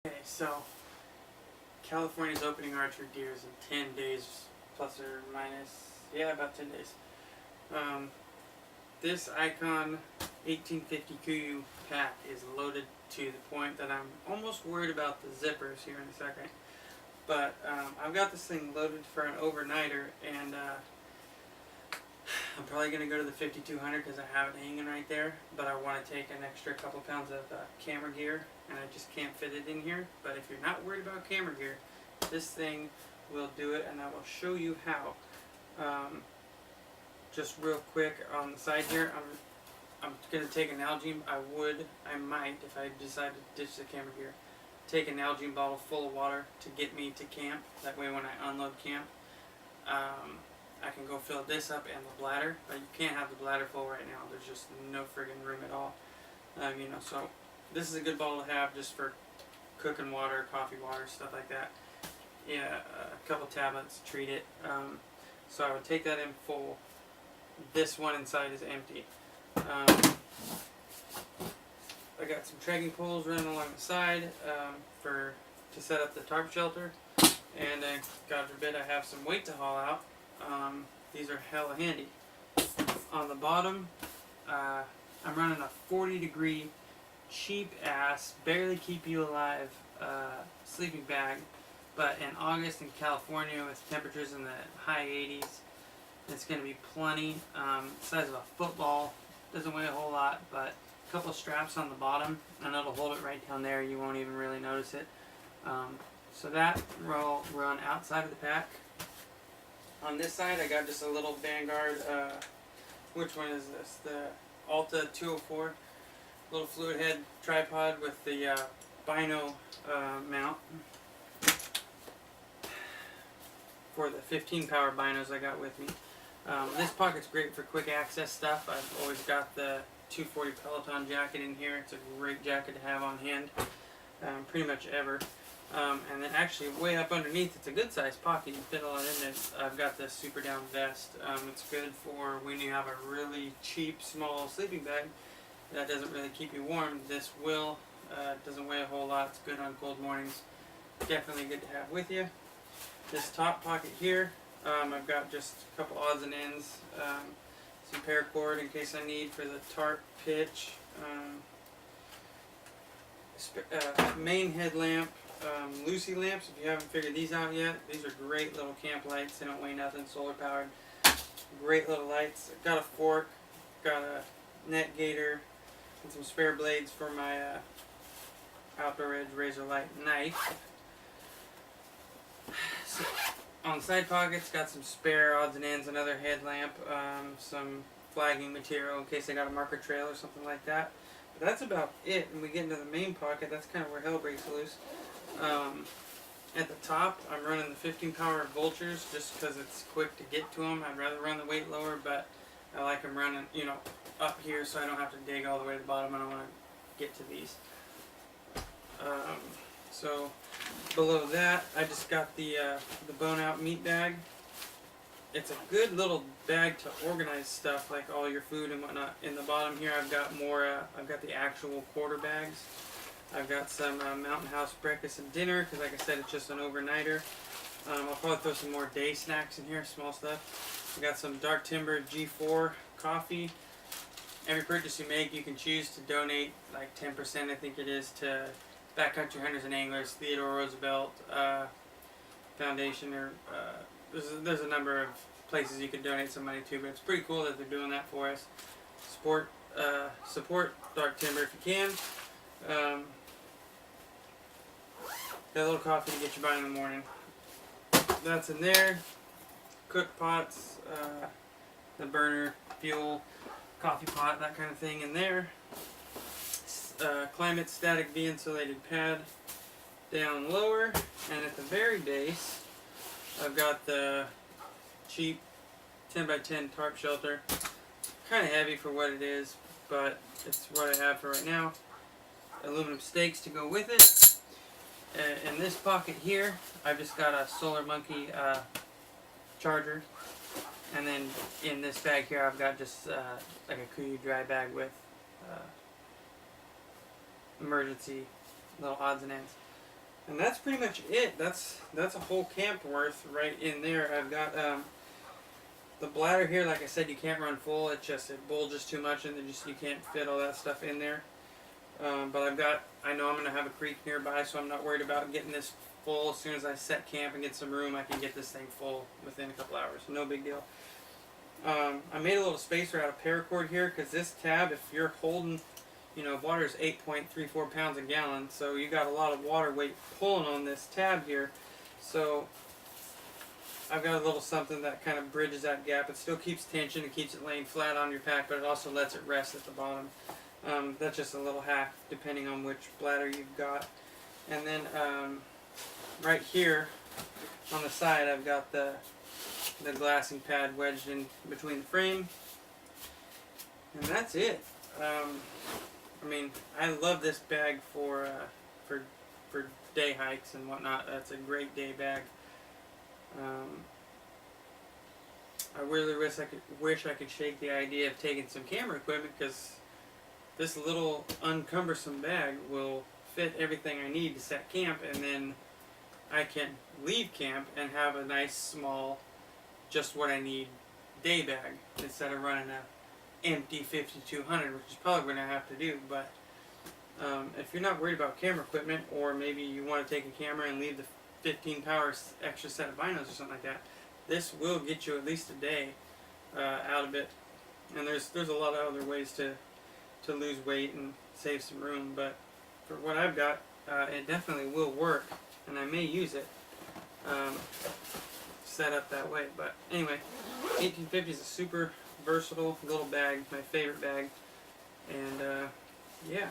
Okay, so California's opening archery deer is in 10 days, plus or minus, yeah, about 10 days. This Icon 1850 KUIU pack is loaded to the point that I'm almost worried about the zippers here in a second. But I've got this thing loaded for an overnighter, and I'm probably going to go to the 5200 because I have it hanging right there. But I want to take an extra couple pounds of camera gear, and I just can't fit it in here. But if you're not worried about camera gear, this thing will do it, and I will show you how. Just real quick on the side here, I'm going to take an Nalgene. I might, if I decide to ditch the camera gear, take an Nalgene bottle full of water to get me to camp. That way when I unload camp, I can go fill this up and the bladder. But you can't have the bladder full right now. There's just no friggin' room at all. So this is a good bottle to have just for cooking water, coffee water, stuff like that. Yeah, a couple tablets, treat it. So I would take that in full. This one inside is empty. I got some trekking poles running along the side to set up the tarp shelter, and God forbid I have some weight to haul out. These are hella handy. On the bottom, I'm running a 40-degree, cheap ass, barely keep you alive sleeping bag, but in August in California with temperatures in the high 80s, it's going to be plenty. Size of a football, doesn't weigh a whole lot, but a couple straps on the bottom, and it'll hold it right down there. You won't even really notice it. So that will run outside of the pack. On this side, I got just a little Vanguard. Which one is this? The Alta 204, little fluid head tripod with the bino mount for the 15 power binos I got with me. This pocket's great for quick access stuff. I've always got the 240 Peloton jacket in here. It's a great jacket to have on hand, pretty much ever. And then actually way up underneath, it's a good sized pocket. You can fit a lot in this. I've got this super down vest. It's good for when you have a really cheap small sleeping bag that doesn't really keep you warm. This will. Doesn't weigh a whole lot. It's good on cold mornings. Definitely good to have with you. This top pocket here, I've got just a couple odds and ends, some paracord in case I need for the tarp pitch, main headlamp, Lucy lamps. If you haven't figured these out yet, these are great little camp lights. They don't weigh nothing, solar powered. Great little lights. Got a fork, got a net gator, and some spare blades for my Outdoor Edge razor light knife. So, on the side pockets, got some spare odds and ends, another headlamp, some flagging material in case I got a marker trail or something like that. But that's about it. And we get into the main pocket, that's kind of where hell breaks loose. At the top, I'm running the 15 power Vultures just because it's quick to get to them. I'd rather run the weight lower, but I like them running, up here so I don't have to dig all the way to the bottom. I don't want to get to these. So below that, I just got the bone out meat bag. It's a good little bag to organize stuff like all your food and whatnot. In the bottom here, I've got more. I've got the actual quarter bags. I've got some Mountain House breakfast and dinner because, like I said, it's just an overnighter. I'll probably throw some more day snacks in here, small stuff. I got some Dark Timber G4 coffee. Every purchase you make, you can choose to donate like 10%, I think it is, to Backcountry Hunters and Anglers, Theodore Roosevelt Foundation, or there's a number of places you can donate some money to, but it's pretty cool that they're doing that for us. Support Dark Timber if you can. Got a little coffee to get you by in the morning. That's in there. Cook pots, the burner, fuel, coffee pot, that kind of thing in there. Climate Static V-insulated pad down lower, and at the very base I've got the cheap 10x10 tarp shelter. Kind of heavy for what it is, but it's what I have for right now. Aluminum stakes to go with it. In this pocket here, I've just got a Solar Monkey charger, and then in this bag here I've got just like a KUIU dry bag with emergency little odds and ends. And that's pretty much it. That's a whole camp worth right in there. I've got the bladder here. Like I said, you can't run full. It bulges too much, and you can't fit all that stuff in there. But I know I'm gonna have a creek nearby, so I'm not worried about getting this full. As soon as I set camp and get some room, I can get this thing full within a couple hours. No big deal. I made a little spacer out of paracord here because this tab, if you're holding, water is 8.34 pounds a gallon, so you got a lot of water weight pulling on this tab here. So I've got a little something that kind of bridges that gap. It still keeps tension, it keeps it laying flat on your pack, but it also lets it rest at the bottom. That's just a little hack depending on which bladder you've got. And then right here on the side, I've got the glassing pad wedged in between the frame, and that's it. I mean, I love this bag for day hikes and whatnot. That's a great day bag. I really wish I could shake the idea of taking some camera equipment, because this little uncumbersome bag will fit everything I need to set camp, and then I can leave camp and have a nice small, just what I need day bag instead of running a empty 5200, which is probably what I have to do. But if you're not worried about camera equipment, or maybe you want to take a camera and leave the 15 power extra set of binos or something like that, this will get you at least a day out of it. And there's a lot of other ways to lose weight and save some room, but for what I've got, it definitely will work, and I may use it set up that way. But anyway, 1850 is a super versatile little bag, my favorite bag, and yeah.